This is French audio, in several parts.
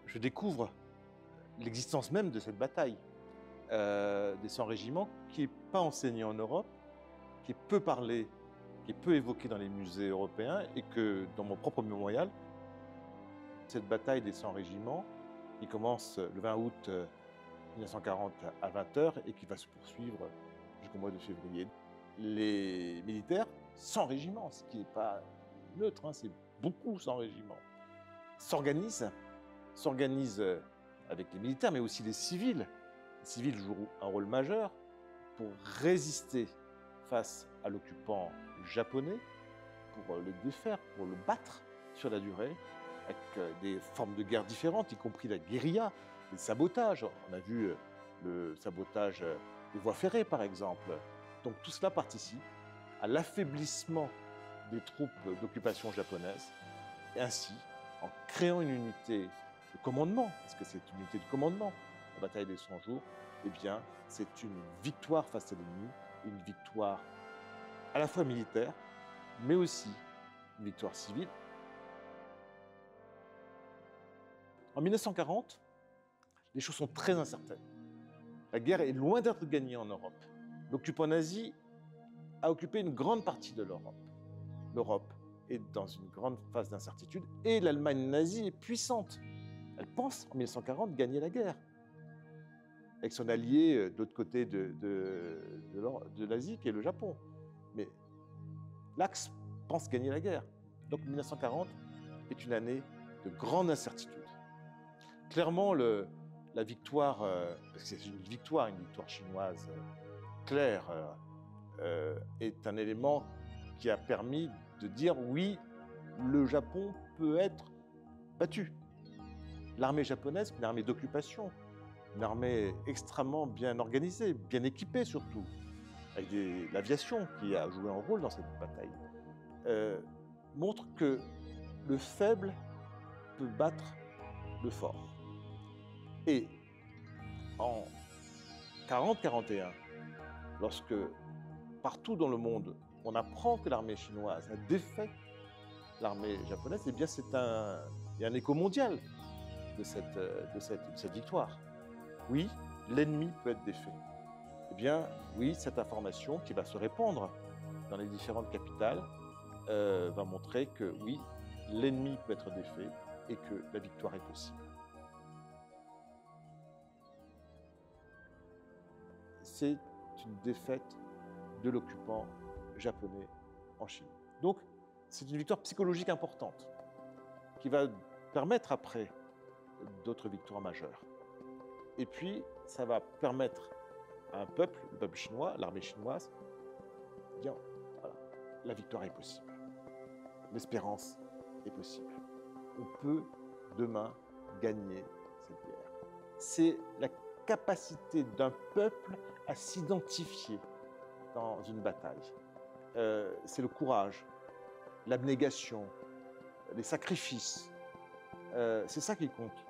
je découvre l'existence même de cette bataille des 100 régiments qui n'est pas enseignée en Europe, qui est peu parlée, qui est peu évoquée dans les musées européens et que dans mon propre mémorial, cette bataille des 100 régiments qui commence le 20 août 1940 à 20 h et qui va se poursuivre jusqu'au mois de février. Les militaires, 100 régiments, ce qui n'est pas neutre, hein, c'est beaucoup 100 régiments, s'organisent avec les militaires, mais aussi les civils. Les civils jouent un rôle majeur pour résister face à l'occupant japonais, pour le défaire, pour le battre sur la durée, avec des formes de guerre différentes, y compris la guérilla, les sabotages. On a vu le sabotage des voies ferrées, par exemple. Donc tout cela participe à l'affaiblissement des troupes d'occupation japonaise, et ainsi, en créant une unité de commandement, parce que c'est une unité de commandement, la bataille des 100 jours, eh bien, c'est une victoire face à l'ennemi, une victoire à la fois militaire, mais aussi une victoire civile. En 1940, les choses sont très incertaines. La guerre est loin d'être gagnée en Europe. L'occupant nazi a occupé une grande partie de l'Europe. L'Europe est dans une grande phase d'incertitude et l'Allemagne nazie est puissante. Elle pense, en 1940, gagner la guerre. Avec son allié de l'autre côté de l'Asie, qui est le Japon. Mais l'Axe pense gagner la guerre. Donc 1940 est une année de grande incertitude. Clairement, la victoire, parce que c'est une victoire chinoise claire, est un élément qui a permis de dire oui, le Japon peut être battu. L'armée japonaise, une armée d'occupation, une armée extrêmement bien organisée, bien équipée surtout, avec l'aviation qui a joué un rôle dans cette bataille, montre que le faible peut battre le fort. Et en 40-41, lorsque partout dans le monde, on apprend que l'armée chinoise a défait l'armée japonaise, eh bien il y a un écho mondial de cette victoire. Oui, l'ennemi peut être défait. Eh bien, oui, cette information qui va se répandre dans les différentes capitales va montrer que oui, l'ennemi peut être défait et que la victoire est possible. C'est une défaite de l'occupant japonais en Chine. Donc, c'est une victoire psychologique importante qui va permettre après d'autres victoires majeures. Et puis, ça va permettre à un peuple, le peuple chinois, l'armée chinoise, de dire, voilà, la victoire est possible. L'espérance est possible. On peut demain gagner cette guerre. C'est la capacité d'un peuple à s'identifier dans une bataille. C'est le courage, l'abnégation, les sacrifices. C'est ça qui compte.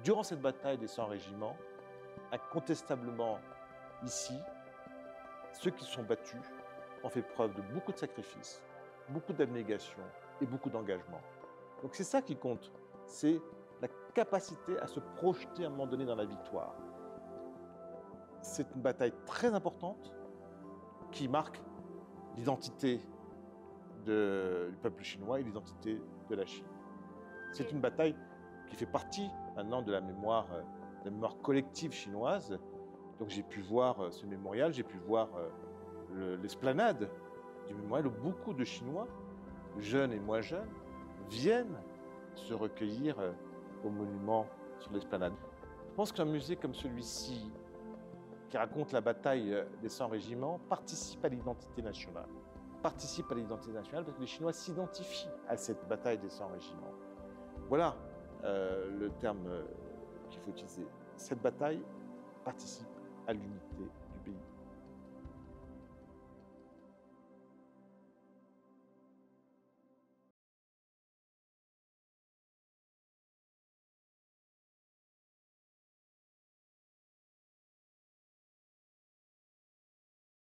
Durant cette bataille des 100 régiments, incontestablement ici, ceux qui sont battus ont fait preuve de beaucoup de sacrifices, beaucoup d'abnégation et beaucoup d'engagement. Donc c'est ça qui compte, c'est la capacité à se projeter à un moment donné dans la victoire. C'est une bataille très importante qui marque l'identité du peuple chinois et l'identité de la Chine. C'est une bataille qui fait partie maintenant de la mémoire collective chinoise. Donc j'ai pu voir ce mémorial, j'ai pu voir l'esplanade du mémorial où beaucoup de Chinois, jeunes et moins jeunes, viennent se recueillir au monument sur l'esplanade. Je pense qu'un musée comme celui-ci, qui raconte la bataille des 100 régiments, participe à l'identité nationale. Participe à l'identité nationale parce que les Chinois s'identifient à cette bataille des 100 régiments. Voilà le terme qu'il faut utiliser. Cette bataille participe à l'unité